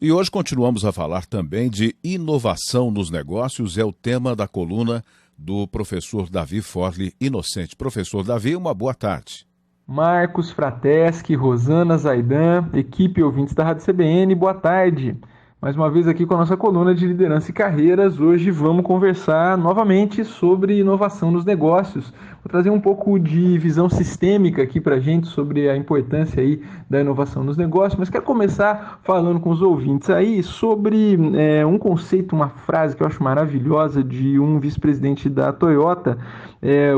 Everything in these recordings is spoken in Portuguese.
E hoje continuamos a falar também de inovação nos negócios, é o tema da coluna do professor Davi Forli Inocente. Professor Davi, uma boa tarde. Marcos Frateschi, Rosana Zaidan, equipe ouvintes da Rádio CBN, boa tarde. Mais uma vez aqui com a nossa coluna de liderança e carreiras. Hoje vamos conversar novamente sobre inovação nos negócios. Vou trazer um pouco de visão sistêmica aqui para a gente sobre a importância aí da inovação nos negócios, mas quero começar falando com os ouvintes aí sobre um conceito, uma frase que eu acho maravilhosa de um vice-presidente da Toyota,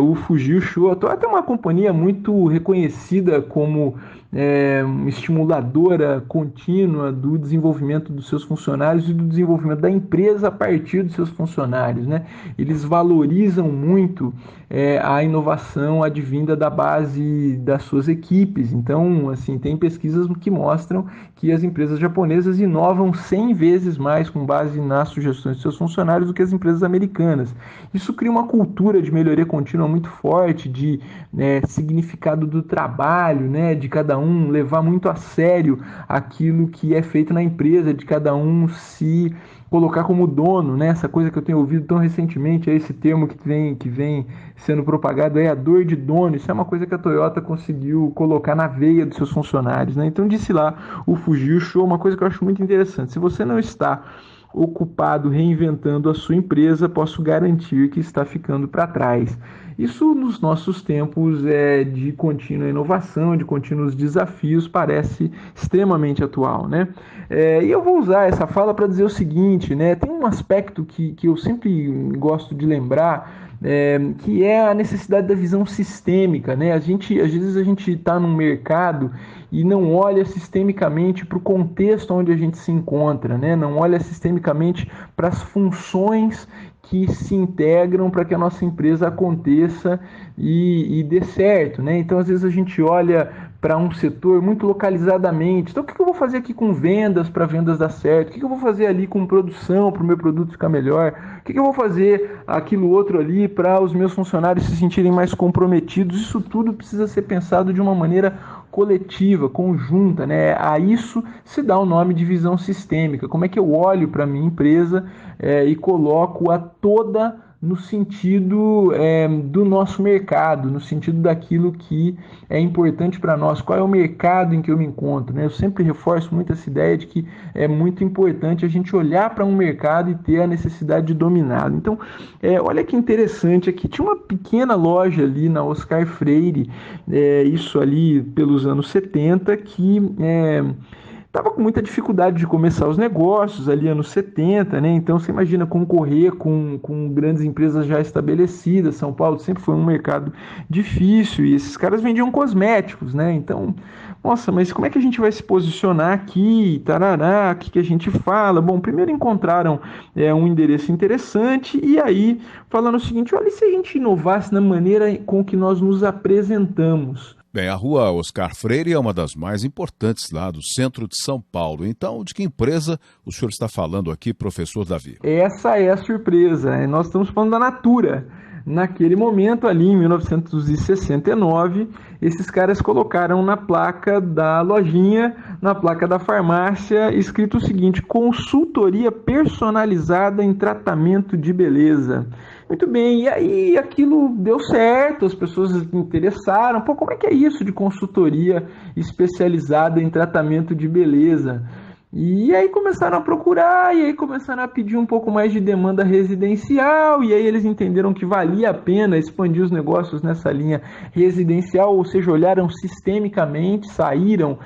o Fujio Sho. A Toyota é uma companhia muito reconhecida como estimuladora contínua do desenvolvimento dos seus funcionários e do desenvolvimento da empresa a partir dos seus funcionários, né? Eles valorizam muito a inovação advinda da base das suas equipes. Então, assim, tem pesquisas que mostram que as empresas japonesas inovam 100 vezes mais com base nas sugestões de seus funcionários do que as empresas americanas. Isso cria uma cultura de melhoria contínua muito forte, de significado do trabalho, né, de cada um levar muito a sério aquilo que é feito na empresa, de cada um se colocar como dono, né? Essa coisa que eu tenho ouvido tão recentemente, é esse termo que vem sendo propagado, é a dor de dono. Isso é uma coisa que a Toyota conseguiu colocar na veia dos seus funcionários, né? Então disse lá o Fujio Sho, uma coisa que eu acho muito interessante: se você não está ocupado reinventando a sua empresa, posso garantir que está ficando para trás. Isso nos nossos tempos de contínua inovação, de contínuos desafios, parece extremamente atual, né? E eu vou usar essa fala para dizer o seguinte, né? Tem um aspecto que eu sempre gosto de lembrar, que é a necessidade da visão sistêmica, né? Às vezes a gente está num mercado e não olha sistemicamente para o contexto onde a gente se encontra, né? Não olha sistemicamente para as funções que se integram para que a nossa empresa aconteça e dê certo, né? Então, às vezes a gente olha para um setor muito localizadamente. Então, o que eu vou fazer aqui com vendas para vendas dar certo? O que eu vou fazer ali com produção para o meu produto ficar melhor? O que eu vou fazer aquilo outro ali para os meus funcionários se sentirem mais comprometidos? Isso tudo precisa ser pensado de uma maneira coletiva, conjunta, né? A isso se dá o nome de visão sistêmica. Como é que eu olho para a minha empresa e coloco-a toda no sentido do nosso mercado, no sentido daquilo que é importante para nós, qual é o mercado em que eu me encontro, né? Eu sempre reforço muito essa ideia de que é muito importante a gente olhar para um mercado e ter a necessidade de dominá-lo. Então, olha que interessante, aqui tinha uma pequena loja ali na Oscar Freire, isso ali pelos anos 70, que estava com muita dificuldade de começar os negócios ali anos 70, né? Então você imagina concorrer com grandes empresas já estabelecidas. São Paulo sempre foi um mercado difícil e esses caras vendiam cosméticos, né? Então, nossa, mas como é que a gente vai se posicionar aqui? Tarará, o que a gente fala? Bom, primeiro encontraram um endereço interessante e aí falando o seguinte: olha, e se a gente inovasse na maneira com que nós nos apresentamos? Bem, a rua Oscar Freire é uma das mais importantes lá do centro de São Paulo. Então, de que empresa o senhor está falando aqui, professor Davi? Essa é a surpresa, né? Nós estamos falando da Natura. Naquele momento, ali em 1969, esses caras colocaram na placa da lojinha, na placa da farmácia, escrito o seguinte: consultoria personalizada em tratamento de beleza. Muito bem, e aí aquilo deu certo, as pessoas se interessaram. Pô, como é que é isso de consultoria especializada em tratamento de beleza? E aí começaram a procurar, e aí começaram a pedir um pouco mais de demanda residencial, e aí eles entenderam que valia a pena expandir os negócios nessa linha residencial, ou seja, olharam sistemicamente, saíram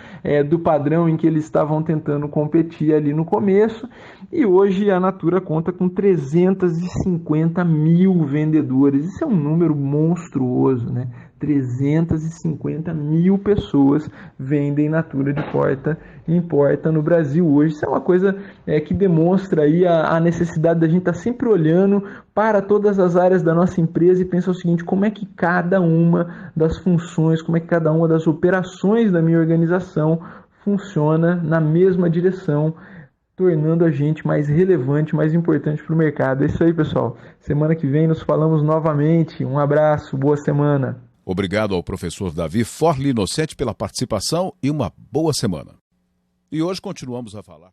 do padrão em que eles estavam tentando competir ali no começo, e hoje a Natura conta com 350 mil vendedores. Isso é um número monstruoso, né? 350 mil pessoas vendem Natura de porta em porta no Brasil hoje. Isso é uma coisa que demonstra aí a necessidade da gente estar sempre olhando para todas as áreas da nossa empresa e pensar o seguinte: como é que cada uma das funções, como é que cada uma das operações da minha organização funciona na mesma direção, tornando a gente mais relevante, mais importante para o mercado. É isso aí, pessoal. Semana que vem nos falamos novamente. Um abraço, boa semana. Obrigado ao professor Davi Forli Inocente pela participação e uma boa semana. E hoje continuamos a falar.